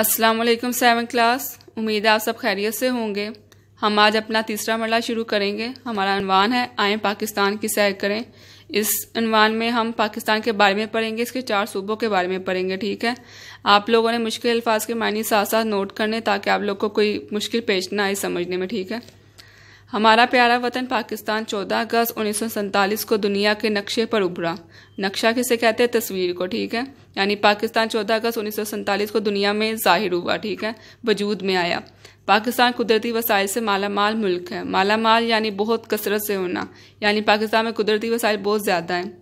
अस्सलाम वालेकुम 7th class. उम्मीद है आप सब खैरियत से होंगे। हम आज अपना तीसरा मरला शुरू करेंगे। हमारा उन्वान है आए पाकिस्तान की सैर करें। इस उन्वान में हम पाकिस्तान के बारे में पढ़ेंगे, इसके 4 सूबों के बारे में पढ़ेंगे। ठीक है, आप लोगों ने मुश्किल अल्फाज के मानी साथ साथ नोट करने ताकि आप लोग को कोई मुश्किल पेश ना आए समझने में। ठीक है, हमारा प्यारा वतन पाकिस्तान 14 अगस्त 1947 को दुनिया के नक्शे पर उभरा। नक्शा किसे कहते हैं? तस्वीर को। ठीक है, यानी पाकिस्तान 14 अगस्त 1947 को दुनिया में जाहिर हुआ। ठीक है, वजूद में आया। पाकिस्तान कुदरती वसाइल से माला माल मुल्क है। माला माल यानी बहुत कसरत से होना, यानी पाकिस्तान में कुदरती वसाइल बहुत ज़्यादा हैं।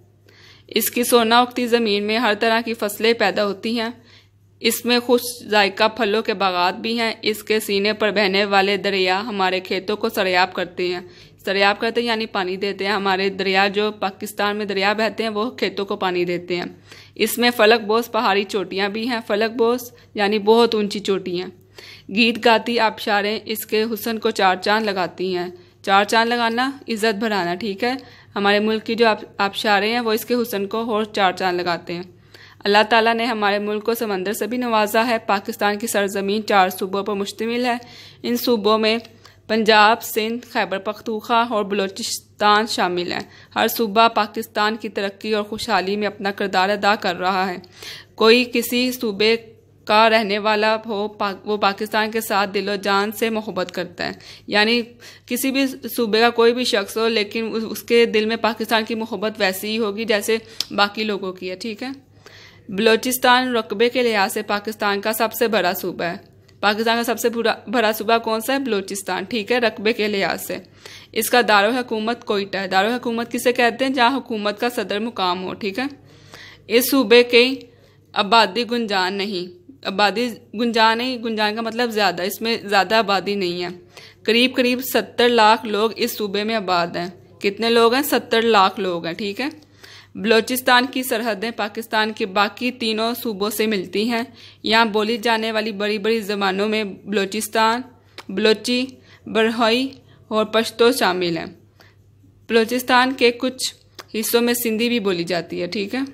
इसकी सोना उगती ज़मीन में हर तरह की फसलें पैदा होती हैं। इसमें खुश जायका फलों के बागात भी हैं। इसके सीने पर बहने वाले दरिया हमारे खेतों को सरेआब करते हैं। सरेआब करते हैं यानी पानी देते हैं। हमारे दरिया जो पाकिस्तान में दरिया बहते हैं वो खेतों को पानी देते हैं। इसमें फलक बोस पहाड़ी चोटियाँ भी हैं। फलक बोस यानी बहुत ऊंची चोटियाँ। गीत गाती आबशारें इसके हुस्न को 4 चांद लगाती हैं। 4 चांद लगाना, इज़्ज़त बढ़ाना। ठीक है, हमारे मुल्क की जो आबशारें हैं वो इसके हुस्न को और 4 चांद लगाते हैं। अल्लाह ताला ने हमारे मुल्क को समंदर से भी नवाजा है। पाकिस्तान की सरजमीन 4 सूबों पर मुश्तमिल है। इन सूबों में पंजाब, सिंध, खैबर पख्तूनख्वा और बलूचिस्तान शामिल हैं। हर सूबा पाकिस्तान की तरक्की और खुशहाली में अपना किरदार अदा कर रहा है। कोई किसी सूबे का रहने वाला हो वो पाकिस्तान के साथ दिलो जान से मोहब्बत करता है। यानी किसी भी सूबे का कोई भी शख्स हो लेकिन उसके दिल में पाकिस्तान की मोहब्बत वैसी ही होगी जैसे बाकी लोगों की है। ठीक है, बलूचिस्तान रकबे के लिहाज से पाकिस्तान का सबसे बड़ा सूबा है। पाकिस्तान का सबसे बड़ा सूबा कौन सा है? बलूचिस्तान। ठीक है, रकबे के लिहाज से। इसका दारुल हुकूमत कोयटा है। दारुल हुकूमत किसे कहते हैं? जहाँ हुकूमत का सदर मुकाम हो। ठीक है, इस सूबे की आबादी गुंजान नहीं। गुंजान का मतलब ज़्यादा, इसमें ज़्यादा आबादी नहीं है। करीब 70 लाख लोग इस सूबे में आबाद हैं। कितने लोग हैं? 70 लाख लोग हैं। ठीक है, बलूचिस्तान की सरहदें पाकिस्तान के बाकी तीनों सूबों से मिलती हैं। यहाँ बोली जाने वाली बड़ी बड़ी ज़बानों में बलूचिस्तान, बलोची, बरहई और पश्तो शामिल हैं। बलूचिस्तान के कुछ हिस्सों में सिंधी भी बोली जाती है। ठीक है,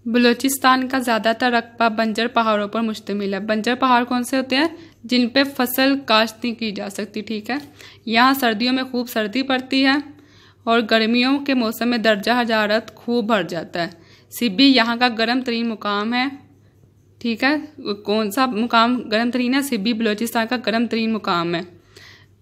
बलूचिस्तान का ज़्यादातर रकबा बंजर पहाड़ों पर मुश्तमिल है। बंजर पहाड़ कौन से होते हैं? जिन पे फसल काश्त नहीं की जा सकती। ठीक है, यहाँ सर्दियों में खूब सर्दी पड़ती है और गर्मियों के मौसम में दर्जा हरारत खूब बढ़ जाता है। सिब्बी यहाँ का गर्म तरीन मुकाम है। ठीक है, कौन सा मुकाम गर्म तरीन है? सिब्बी बलूचिस्तान का गर्म तरीन मुकाम है।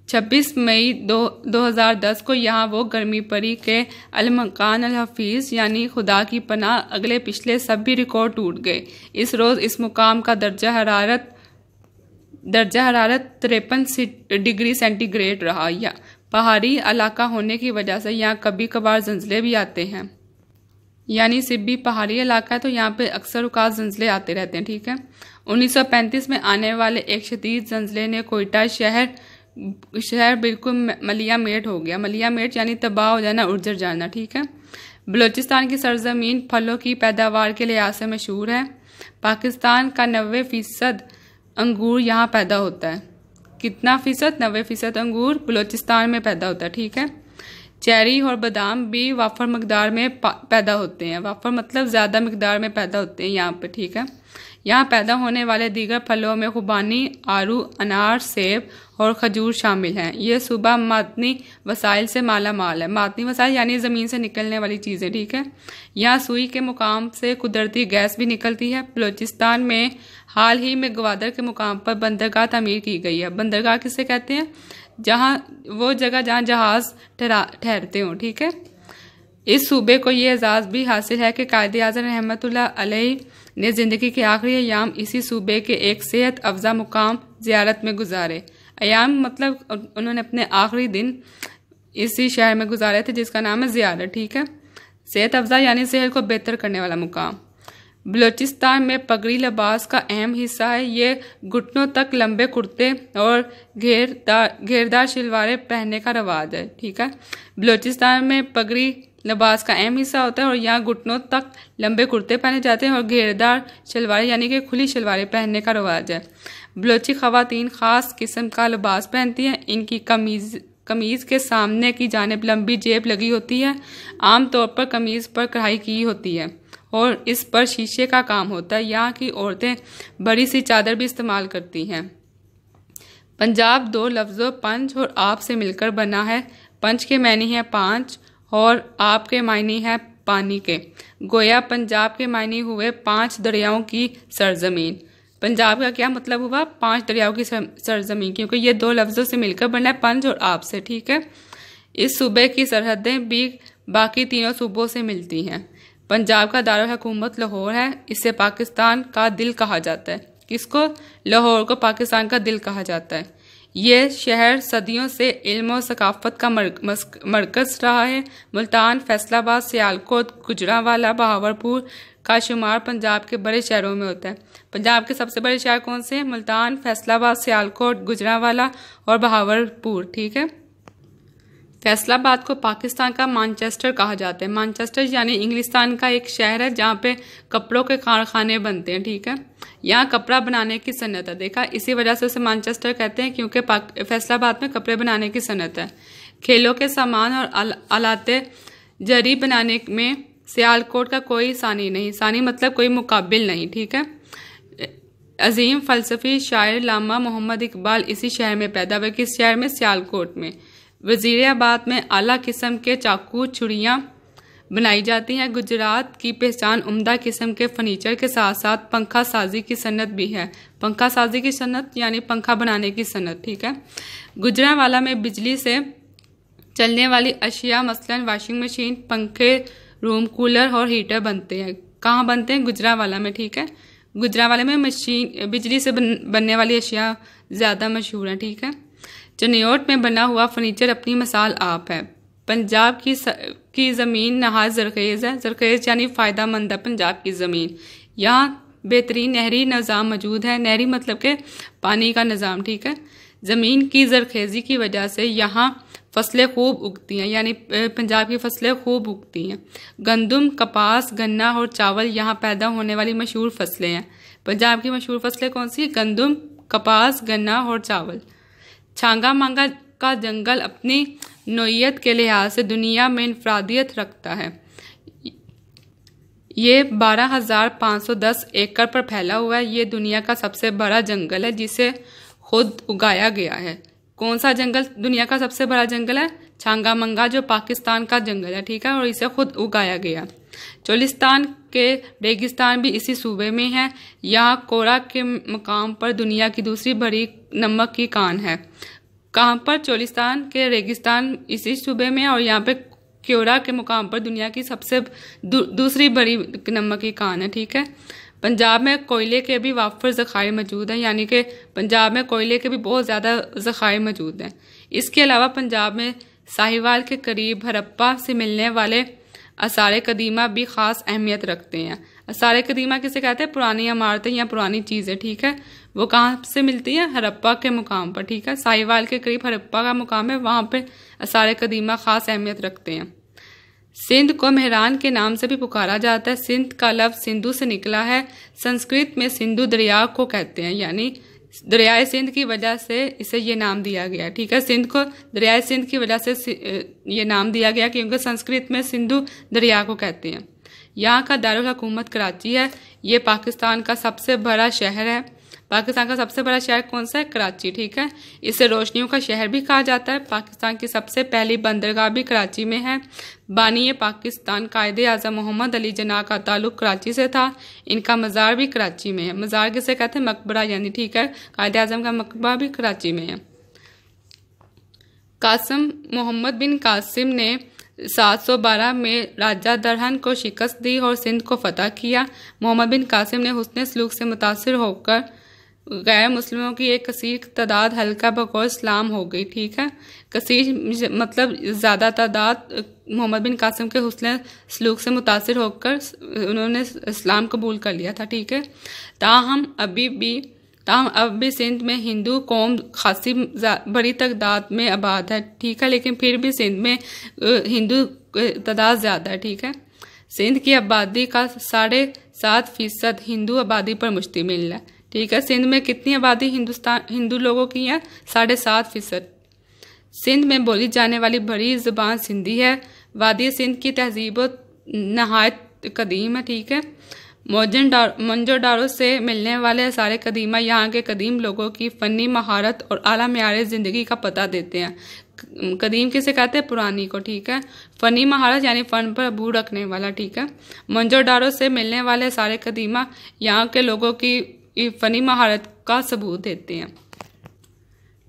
26 मई 2010 को यहाँ वो गर्मी परी के अलमकान अल हफीज़ यानी खुदा की पनाह अगले पिछले सभी रिकॉर्ड टूट गए। इस रोज़ इस मुकाम का दर्जा हरारत 53 डिग्री सेंटीग्रेड रहा। या पहाड़ी इलाका होने की वजह से यहाँ कभी कभार ज़लज़ले भी आते हैं। यानी सिब्बी पहाड़ी इलाका है तो यहाँ पे अक्सर औकात ज़लज़ले आते रहते हैं। ठीक है, 1935 में आने वाले एक शदीद ज़लज़ले ने कोयटा शहर बिल्कुल मलिया-मेट हो गया। मलिया-मेट यानी तबाह हो जाना, उजड़ जाना। ठीक है, बलूचिस्तान की सरजमीन फलों की पैदावार के लिहाज से मशहूर है। पाकिस्तान का 90% अंगूर यहाँ पैदा होता है। कितना फ़ीसद? 90% अंगूर बलूचिस्तान में पैदा होता है। ठीक है, चेरी और बादाम भी वाफर मकदार में पैदा होते हैं। वाफर मतलब ज़्यादा मकदार में पैदा होते हैं यहाँ पे। ठीक है, यहाँ पैदा होने वाले दीगर फलों में खुबानी, आड़ू, अनार, सेब और खजूर शामिल हैं। ये सूबा मादनी वसाइल से माला माल है। मादनी वसाइल यानी ज़मीन से निकलने वाली चीज़ें। ठीक है, यहाँ सुई के मुकाम से कुदरती गैस भी निकलती है। बलूचिस्तान में हाल ही में ग्वादर के मुकाम पर बंदरगाह तामीर की गई है। बंदरगाह किसे कहते हैं? वो जगह जहाँ जहाज़ ठहरते हों। ठीक है, इस सूबे को ये एजाज़ भी हासिल है कि कायद-ए-आज़म रहमतुल्लाह अलैह ने ज़िंदगी के आखिरी अयाम इसी सूबे के एक सेहत अफजा मुकाम ज़ियारत में गुजारे। अयाम मतलब उन्होंने अपने आखिरी दिन इसी शहर में गुजारे थे जिसका नाम है ज़ियारत। ठीक है, सेहत अफजा यानी सेहत को बेहतर करने वाला मुकाम। बलूचिस्तान में पगड़ी लिबास का अहम हिस्सा है। ये घुटनों तक लंबे कुर्ते और घेरदार शलवारें पहनने का रवाज है। ठीक है, बलूचिस्तान में पगड़ी लिबास का अहम हिस्सा होता है और यहाँ घुटनों तक लंबे कुर्ते पहने जाते हैं और घेरदार शलवारें यानी कि खुली शलवारें पहनने का रवाज है। बलूची ख़वातीन ख़ास किस्म का लिबास पहनती हैं। इनकी कमीज़ के सामने की जानिब लंबी जेब लगी होती है। आम तौर पर कमीज़ पर कढ़ाई की होती है और इस पर शीशे का काम होता है। यहाँ की औरतें बड़ी सी चादर भी इस्तेमाल करती हैं। पंजाब दो लफ्ज़ों पंच और आप से मिलकर बना है। पंच के मायने हैं पाँच और आप के मायने हैं पानी के। गोया पंजाब के मायने हुए 5 दरियाओं की सरजमीन। पंजाब का क्या मतलब हुआ? 5 दरियाओं की सरजमीन, क्योंकि ये 2 लफ्ज़ों से मिलकर बना है, पंच और आप से। ठीक है। इस सूबे की सरहदें भी बाकी तीनों सूबों से मिलती हैं। पंजाब का दारुल हुकूमत लाहौर है। इसे पाकिस्तान का दिल कहा जाता है। किसको? लाहौर को पाकिस्तान का दिल कहा जाता है। ये शहर सदियों से इल्म और सकाफत का मरकज़ रहा है। मुल्तान, फैसलाबाद, सियालकोट, गुजरांवाला, बहावलपुर का शुमार पंजाब के बड़े शहरों में होता है। पंजाब के सबसे बड़े शहर कौन से हैं? मुल्तान, फैसलाबाद, सियालकोट, गुजरांवाला और बहावलपुर। ठीक है। फैसलाबाद को पाकिस्तान का मानचेस्टर कहा जाता है। मानचेस्टर यानी इंग्लिस्तान का एक शहर है जहाँ पे कपड़ों के कारखाने बनते हैं। ठीक है। यहाँ कपड़ा बनाने की सनत है। देखा, इसी वजह से उसे मानचेस्टर कहते हैं, क्योंकि फैसलाबाद में कपड़े बनाने की सनत है। खेलों के सामान और आलाते जरी बनाने में सियालकोट का कोई सानी नहीं। सानी मतलब कोई मुकाबिल नहीं। ठीक है। अजीम फलसफी शायर लामा मोहम्मद इकबाल इसी शहर में पैदा हुए। किस शहर में? सियालकोट में। वजीराबाद में आला किस्म के चाकू छुरियाँ बनाई जाती हैं। गुजरात की पहचान उम्दा किस्म के फर्नीचर के साथ साथ पंखा साजी की सनत भी है। पंखा साजी की सनत यानी पंखा बनाने की सनत। ठीक है। गुजरांवाला में बिजली से चलने वाली अशिया मसलन वाशिंग मशीन, पंखे, रूम कूलर और हीटर बनते हैं। कहाँ बनते हैं? गुजरांवाला में। ठीक है। गुजरांवाला में बिजली से बनने वाली अशिया ज़्यादा मशहूर हैं। ठीक है। चनियोट में बना हुआ फर्नीचर अपनी मिसाल आप है। पंजाब की ज़मीन नहायत ज़रखेज़ है। ज़रखेज़ यानी फ़ायदा मंद है पंजाब की ज़मीन। यहाँ बेहतरीन नहरी निज़ाम मौजूद है। नहरी मतलब के पानी का निज़ाम। ठीक है। ज़मीन की ज़रखेज़ी की वजह से यहाँ फसलें खूब उगती हैं, यानी पंजाब की फसलें खूब उगती हैं। गंदम, कपास, गन्ना और चावल यहाँ पैदा होने वाली मशहूर फसलें हैं। पंजाब की मशहूर फसलें कौन सी? गंदम, कपास, गन्ना और चावल। छांगा मांगा का जंगल अपनी नोयत के लिहाज से दुनिया में इनफरादियत रखता है। ये 12,510 एकड़ पर फैला हुआ है। ये दुनिया का सबसे बड़ा जंगल है जिसे खुद उगाया गया है। कौन सा जंगल दुनिया का सबसे बड़ा जंगल है? छांगा मंगा, जो पाकिस्तान का जंगल है। ठीक है। और इसे खुद उगाया गया। चोलिस्तान के रेगिस्तान भी इसी सूबे में है। यहाँ कोरा के मकाम पर दुनिया की दूसरी बड़ी नमक की कान है। कहाँ पर? चोलिस्तान के रेगिस्तान इसी सूबे में है और यहाँ पे क्योरा के मुकाम पर दुनिया की सबसे दूसरी बड़ी नमक की कान है। ठीक है। पंजाब में कोयले के भी वाफर ज़खायर मौजूद हैं, यानी कि पंजाब में कोयले के भी बहुत ज़्यादा ज़खायर मौजूद हैं। इसके अलावा पंजाब में साहिवाल के करीब हरप्पा से मिलने वाले आसार कदीमा भी ख़ास अहमियत रखते हैं। आसार कदीमा किसे कहते हैं? पुरानी इमारतें या पुरानी चीज़ें। ठीक है। वो कहाँ से मिलती है? हरप्पा के मुकाम पर। ठीक है। साहिवाल के करीब हरप्पा का मुकाम है, वहाँ पे आसार कदीमा ख़ास अहमियत रखते हैं। सिंध को मेहरान के नाम से भी पुकारा जाता है। सिंध का लफ्ज़ सिंधु से निकला है। संस्कृत में सिंधु दरिया को कहते हैं, यानी दरियाए सिंध की वजह से इसे ये नाम दिया गया। ठीक है। सिंध को दरियाए सिंध की वजह से ये नाम दिया गया क्योंकि संस्कृत में सिंधु दरिया को कहते हैं। यहाँ का दारुल हुकूमत कराची है। ये पाकिस्तान का सबसे बड़ा शहर है। पाकिस्तान का सबसे बड़ा शहर कौन सा है? कराची। ठीक है। इसे रोशनियों का शहर भी कहा जाता है। पाकिस्तान की सबसे पहली बंदरगाह भी कराची में है। बानी पाकिस्तान कायदे आज़म मोहम्मद अली जिन्ना का ताल्लुक कराची से था। इनका मज़ार भी कराची में है। मज़ार किसे कहते हैं? मकबरा, यानी ठीक है, कायदे आज़म का मकबरा भी कराची में है। कासिम मोहम्मद बिन कासिम ने 712 में राजा दरहन को शिकस्त दी और सिंध को फतह किया। मोहम्मद बिन कासिम ने हुस्न सलूक से मुतासिर होकर गैर मुस्लिमों की एक कसीर तादाद हल्का बकौल इस्लाम हो गई। ठीक है। कसीर मतलब ज़्यादा तादाद मोहम्मद बिन कासिम के हुस्न सलूक से मुतासिर होकर उन्होंने इस्लाम कबूल कर लिया था। ठीक है। ताहम अब भी सिंध में हिंदू कौम खासी बड़ी तादाद में आबाद है। ठीक है। लेकिन फिर भी सिंध में हिंदू तादाद ज़्यादा है। ठीक है। सिंध की आबादी का 7.5% हिंदू आबादी पर मुश्तमिल है। ठीक है। सिंध में कितनी आबादी हिंदू लोगों की है? 7.5%। सिंध में बोली जाने वाली बड़ी ज़बान सिंधी है। वादी सिंध की तहजीब नहायत कदीम है, ठीक है। मोहनजोदाड़ो से मिलने वाले आसार कदीमा यहाँ के कदीम लोगों की फ़नी महारत और आला मेयार ज़िंदगी का पता देते हैं। कदीम किसे कहते हैं? पुरानी को, ठीक है। फ़नी महारत यानी फ़न पर अबूर रखने वाला, ठीक है। मोहनजोदाड़ो से मिलने वाले आसार कदीमा यहाँ के लोगों की फ़नी महारत का सबूत देते हैं।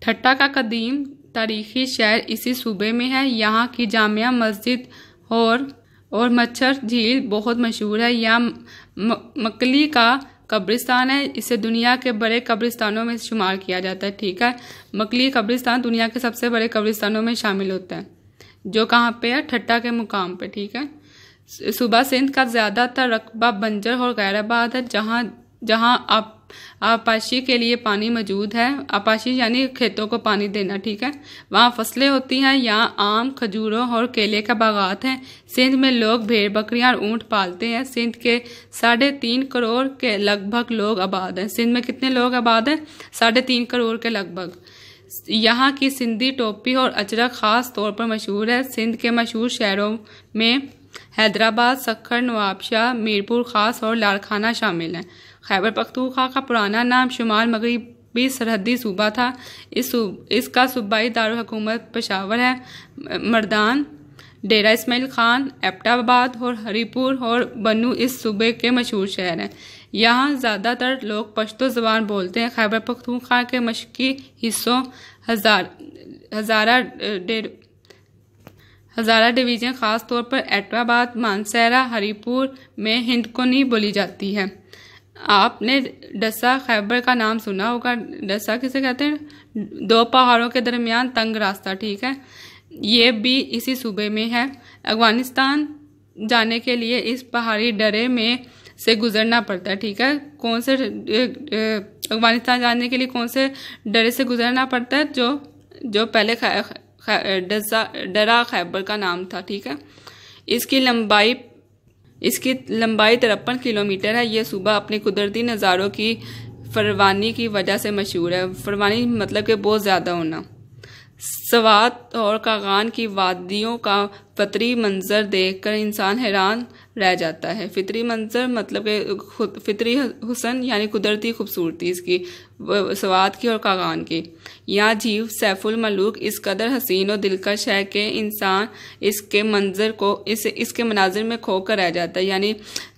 ठट्टा का कदीम तारीखी शहर इसी सूबे में है। यहाँ की जामिया मस्जिद और मच्छर झील बहुत मशहूर है। यहाँ मकली का कब्रिस्तान है, इसे दुनिया के बड़े कब्रिस्तानों में शुमार किया जाता है, ठीक है। मकली कब्रिस्तान दुनिया के सबसे बड़े कब्रिस्तानों में शामिल होता है, जो कहाँ पे है? ठट्टा के मुकाम पे, ठीक है। सूबा सिंध का ज़्यादातर रकबा बंजर और गैराबाद है, जहाँ आपाशी के लिए पानी मौजूद है। आपाशी यानी खेतों को पानी देना, ठीक है। वहाँ फसलें होती हैं। यहाँ आम, खजूरों और केले का बागात हैं। सिंध में लोग भेड़, बकरियां और ऊँट पालते हैं। सिंध के 3.5 करोड़ के लगभग लोग आबाद हैं। सिंध में कितने लोग आबाद हैं? 3.5 करोड़ के लगभग। यहाँ की सिंधी टोपी और अजरक ख़ास तौर पर मशहूर है। सिंध के मशहूर शहरों में हैदराबाद, सक्खर, नवाबशाह, मीरपुर खास और लाड़काना शामिल हैं। खैबर पख्तूनख्वा का पुराना नाम शुमाल मगरबी सरहदी सूबा था। इसका सूबाई दारुल हुकूमत पेशावर है। मर्दान, डेरा इस्माइल खान, एबटाबाद और हरीपुर और बनू इस सूबे के मशहूर शहर हैं। यहाँ ज़्यादातर लोग पश्तो ज़बान बोलते हैं। खैबर पख्तूनख्वा के मशरक़ी हिस्सों हज़ारा डिवीज़न ख़ास तौर पर एबटाबाद, मानसहरा, हरीपुर में हिंदकोनी बोली जाती है। आपने डसा खैबर का नाम सुना होगा। डसा किसे कहते हैं? 2 पहाड़ों के दरमियान तंग रास्ता, ठीक है। ये भी इसी सूबे में है। अफगानिस्तान जाने के लिए इस पहाड़ी डरे में से गुजरना पड़ता है, ठीक है। कौन से अफगानिस्तान जाने के लिए कौन से डरे से गुजरना पड़ता है? जो पहले डरा खैबर का नाम था, ठीक है। इसकी लंबाई 53 किलोमीटर है। यह सूबा अपने कुदरती नज़ारों की फरवानी की वजह से मशहूर है। फरवानी मतलब कि बहुत ज़्यादा होना। सवात और कागान की वादियों का फितरी मंजर देखकर इंसान हैरान रह जाता है। फितरी मंजर मतलब कि फितरी हुस्न यानी कुदरती खूबसूरती इसकी, सवात की और कागान की। यहाँ झील सैफुल मलूक इस कदर हसीन और दिलकश है कि इंसान इसके मनाजिर में खोकर रह जाता है। यानी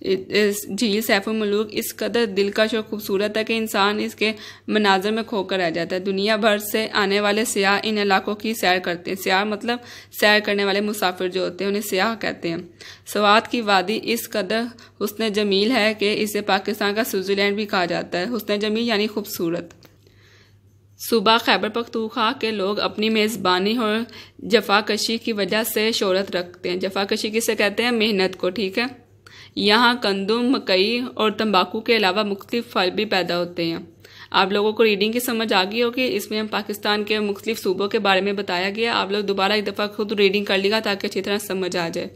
झील सैफुल मलूक इस कदर दिलकश और खूबसूरत है कि इंसान इसके मनाजिर में खोकर रह जाता है। दुनिया भर से आने वाले सियाह इन इलाकों की सैर करते हैं। सियाह मतलब सैर करने वाले मुसाफिर जो होते हैं, उन्हें सियाह कहते हैं। सवात की वादी इस कदर हुस्न जमील है कि इसे पाकिस्तान का स्विट्ज़रलैंड भी कहा जाता है। हुस्न जमील यानी खूबसूरत। सूबा खैबर पख्तूनख्वा के लोग अपनी मेज़बानी और जफाकशी की वजह से शोहरत रखते हैं। जफाकशी किसे कहते हैं? मेहनत को, ठीक है। यहाँ गंदम, मकई और तंबाकू के अलावा मुख्तलिफ फल भी पैदा होते हैं। आप लोगों को रीडिंग की समझ आ गई होगी। इसमें हम पाकिस्तान के मुख्तलिफ सूबों के बारे में बताया गया। आप लोग दोबारा एक दफ़ा खुद रीडिंग कर लीजिएगा ताकि अच्छी तरह समझ आ जाए।